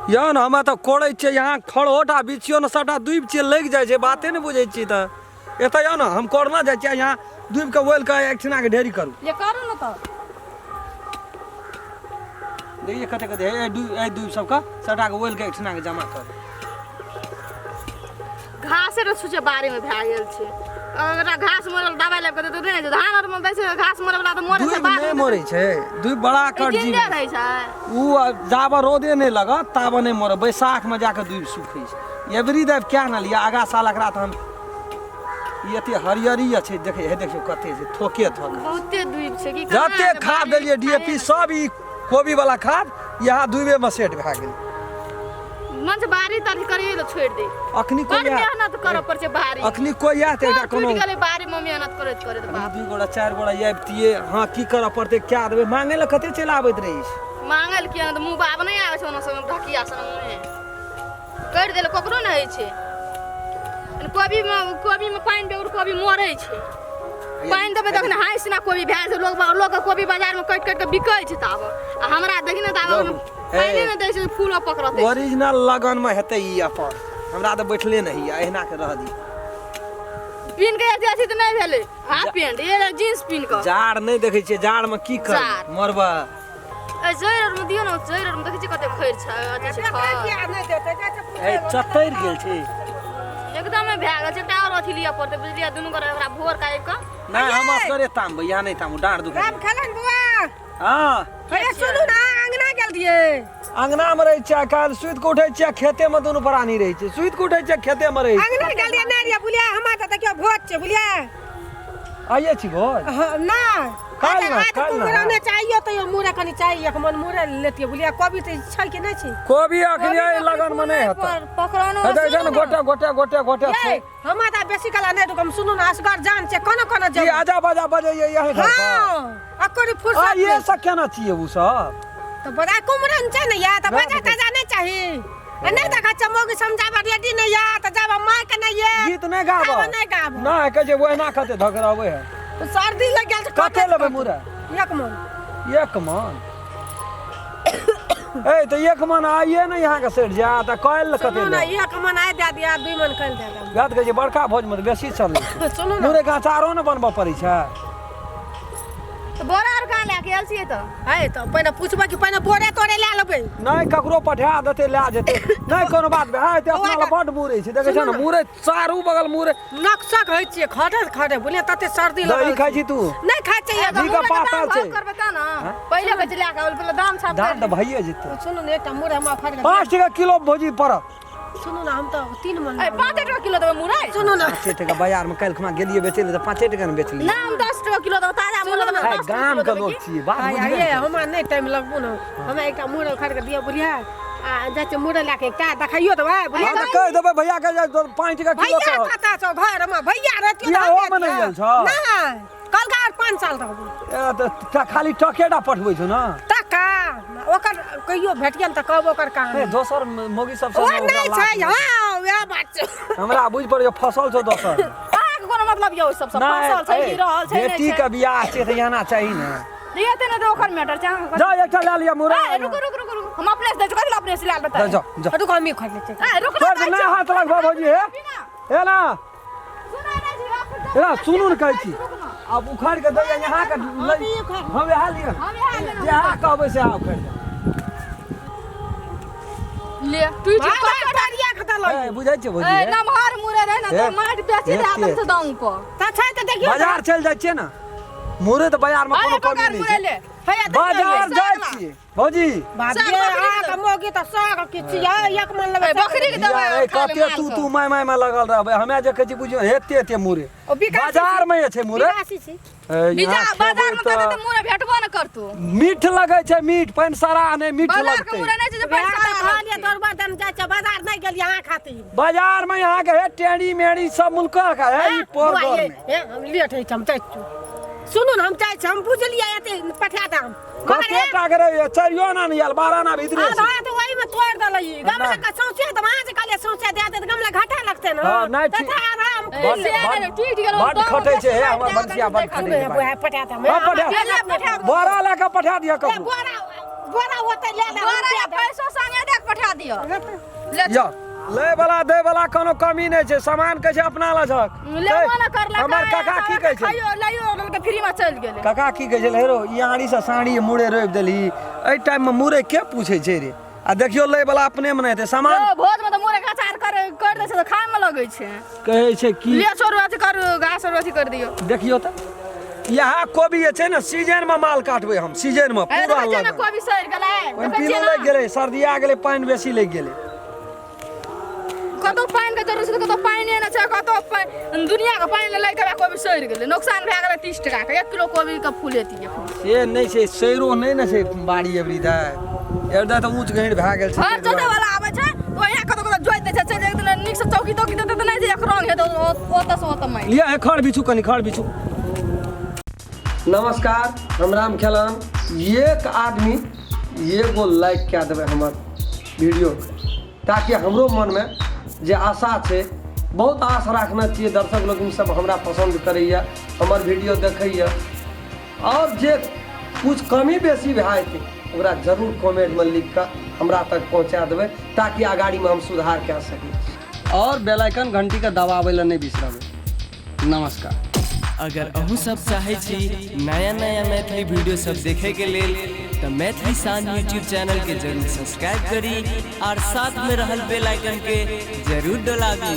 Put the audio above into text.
या न हम तो कोड़े छे यहाँ खड़ोटा बिछियो न सबटा डूब छे लग जाय छे बाते न बुझै छी त एत या न हम कोड़ना जाय छे यहाँ डूब के वेल के एकठिना के ढेरी करू ये करू न त देखिए कते कते ए डूब सब का सबटा के वेल के एकठिना के जमा कर घास रे छुचे बारे में भा गेल छे अगर घास मरल दवाई लेब के तो नहीं धान और में दै छे घास मरे वाला तो मरे छे बात नहीं मरे छे डूब बड़ा कर जी जिंदा रहै छे उ जाब रोदे नहीं लगत ताब नहीं मरे बैसाख में जाके डूब सुखै छे एवरी देव क्या न लिया आगा साल एकरा त हम ये ते हरियरी छे देखे हे देखियो कते से थोके थोक बहुते डूब छे की जते खाद देलिए डीएपी सब ई कोबी वाला खाद यहाँ डूबे में सेट भा गेल मन से बारी तारी करिए तो छोड़ दे अखनी कोई मेहनत करे पर छे बारी अखनी कोई या ते एकटा कोनो गले बारी में मेहनत करे तो बाप दू गोड़ा चार गोड़ा याबतिए हां की करे पड़ते क्या देबे मांगे ल कते चला आबैत रहिस मांगल किया त मुंह बाब नहीं आवे छे ओना सब ढकिया सन मुंह कर देले ककरो न होई छे कोबी में पानी बेउर कोबी मरै छे पानी देबे तखन हाइस ना कोबी भै छे लोग कोबी बाजार में कट के बिकै छे तब आ हमरा देखि न तब पानी न दै छे फूल पकड़ते ओरिजिनल लगन में हेतै ई अपन हमरा त बैठले नहीं एहना के रह दी पिन के जैसे त नहीं भेले हाफ पैंट ये जींस पिन के जाड़ नहीं देखे छे जाड़ में की कर मरबा ए जइर में दियो न जइर में देखै छी कते खैर छ अथि छ किया नहीं देते ए चतैर गेल छे एकदम में भै गेल छे टावर अथि लिया पड़ते बुझलिया दुनु करे ओकरा भोर काइब के नहीं हम असगरे ताम भैया नहीं ताम डांड दुखे राम खेलन बुआ हां अरे सुनु ना अंगना गेल दिए अंगना में रह छे काल सुइत के उठै छे खेते में दुनु प्राणी रह छे सुइत के उठै छे खेते में रह अंगना गेल दिए नारिया बुलिया हमरा त देखियो भोज छे बुलिया आइए छी भोज ना काल ना मुरा ने चाहिए तो ये मुरा कनी चाहिए एक मन मुरा लेतिए बुलिया कोबी त छै कि नहीं छै कोबी अखनी लगन में नहीं हेता पकड़नो जन गोटे ए हमरा त बेसी कला नहीं दुकम सुनु ना असगर जान छे कोन कोन जी आजा बाजा बजे यही घर हां अकरी फुर्सत ये सब केना चाहिए वो सब तो बड़ा कुमरन छे न या त बजा त जाने चाहिए नहीं देखा चमोगी समझाबा रेडी नहीं या त जाबा माय के नहीं ये गीत नहीं गाबो ना कह जे वो ना कहते धगरावे है सर्दी लग गेल त कते लेबे मुरा एक मन ए तो एक मन आइए ना यहाँ के सेठ जा त कल कते सुनो ना एक मन आइ दे दिया 2 मन कल दे दे याद कह जे बड़का भोज में बेसी चले सुनो ना मुरे का अचारो न बनबा पड़ी छै तो बोरा और कहां लेके आल छिए तो है तो पहले पूछबा कि पहले बोरे तोरे ले लेबे नहीं ककरो पठा देते ले जेते नहीं कोनो बात बे है ते अपना बड मुरे छै देखे छ न मुरे चारू बगल मुरे नक्शा कहै छिए खड़े बोले तते सर्दी लगे दही खाइ छी तू नहीं खाइ छै जी का पाता छै करबे त ना पहिले के ले के पहले दाम छाप दाम त भइए जेते सुनो ने एकटा मुरे हम फाड़ 5 टका किलो भोजी पड़त सुनो ना हम तो 3 मन 5 टका किलो देबे मुरै सुनो ना 5 टका बाजार में कल खमा गेलिए बेचे ले त 5 टका में बेचली ना हम 10 टका किलो देबे ताजा मूल्य में 10 गाम के लोग छी बात बुझिए ये हमरा नहीं टाइम लगबो ना हमरा एकटा मुरे खड़ के दिया बुलिया आ जाते मुरे लाके एकटा देखाइयो त भाई बुलिया हां त कह देबे भैया के 5 टका किलो भैया कता छ घर में भैया रहतियो या ओ में नहीं गेल छ ना कल का 5 साल रहबो ए त खाली टकेडा पठबै छ न टका ओकर कहियो भेट गेल त कहब ओकर कहां ए दोसर मोगी सब ओ नहीं छै हां वे बात छै हमरा बुझ पड़ियो फसल छ दोसर आके कोनो मतलब यो सब फसल छै कि रहल छै बेटी के बियाह छै त याना चाहिए न दियते न तो ओकर मैटर छै जा एकटा ले लिया मुरा रुक हम अपने से दे कथि अपने से लाल बता जा रुक हम ही खड़ लेते ए रुक छोड़ ना हाथ लगबा भौजी हे ना सुना नहीं एरा सुनू न कहै छी अब उखाड़ के दैया यहाँ के हम यहाँ लिया यहाँ कहबै से आ उखाड़ ले तू कटरिया खता लगे बुझै छै भौजी ए नमहर मुरे रहे ना तो माट बेची दे अपन से दाऊ पर त छै त देखियो बाजार चल जाइ छियै न मुरे त बाजार में कोनो कमी नहीं छै बाजार जाइ छियै भौजी बाजे आ कमोगी त साग के छिया एक मन लगे बकरी के दवा ए कते तू माय में लगल रहबे हमे जे कहै छी बुझियो हेते मुरे बाजार में छै मुरे बिजा बाजार में कते मुरे भेटबो न करतू मीठ लगे छै मीठ पान सारा नहीं मीठ लगते मुरे नहीं छै पैसा खालिए दरबा दन जाय छै बाजार नहीं गेल यहां खाती बाजार में यहाँ के टेड़ी मेड़ी सब मुल्का का है ई पोर घर में हम लेट है हम चाचू सुनु न हम चाहे हम बुझलिए एते पठा दाम कते टा करे चरियो ना नहीं यार 12 ना भीतरे आ तो वही में तोड़ दलई गमला का सौचे त वहां से काले सौचे दे दे गमला घाटा लगते न हां नहीं ठीक आराम बड खटे छै हमर बंसिया बड खटे छै पठा दाम पठा बोरा लेके पठा दिया कबू बोरा होते ले ले पैसा संगे देख पठा दियो ले या ले वाला दे वाला कोनो कमी नहीं छै सामान कहै छै अपना ल झक लेबो न करला हमर काका की कहै छै खाइयो लाइयो के फ्री में चल गेलै काका की कहै छै हेरो ई आड़ी से साड़ी मुड़े रोपि देली एहि टाइम में मुड़े के पूछै छै रे आ देखियो ले वाला अपने में नहीं थे सामान भोज में तो मुरे का अचार कर दे छै तो खाए में लगै छै कहै छै की ले छोड़ अथी कर घास और अथी कर दियो देखियो त यहाँ कोबी छै ना सीजन में माल काटबै हम सीजन में पूरा लगा कोबी सड़ गेलै पानी लग गेलै सर्दिया गेलै पानी बेसी लग गेलै कतो पानी के जरूरत छै कतो पानी न छै कतो दुनिया के पानी ले के कोबी सड़ गेलै नुकसान भए गेलै 30 टका के 1 किलो कोबी के फूल एती से नहीं छै सैरो नहीं न छै बाड़ी एबरी दा एबदा त ऊंच गहिर भए गेल छै हर जोते वाला आबै छै तो यहाँ कतो कतो जोइत दै छै चल एक दिन नीक से चौकी तौकी देते त नहीं जे एक रंग हेतौ ओतस ओत माइ लिया खड़ बिछू कनी खड़ बिछू नमस्कार हम रामखेलन एक आदमी एगो लाइक क्या देवे हमर वीडियो ताकि हमरो मन में जे आशा छै बहुत आश रखना चाहिए दर्शक लोग सब हमरा पसंद करैया हमर वीडियो देखैया और जे कुछ कमी बेसी भए जेतै ओकरा जरूर कमेंट में लिख कऽ हमरा तक पहुँचा देबै ताकि आगाड़ी में हम सुधार कए सकी और बेल आइकन घंटी के दबाबै लए नहीं बिसरबै नमस्कार अगर अहू सब चाहे छी नया नया मैथिली वीडियो सब देखे के लेल तो मैथिली शान यूट्यूब चैनल के जरूर सब्सक्राइब करी और साथ में रहल बेल आइकन के जरूर दबावी।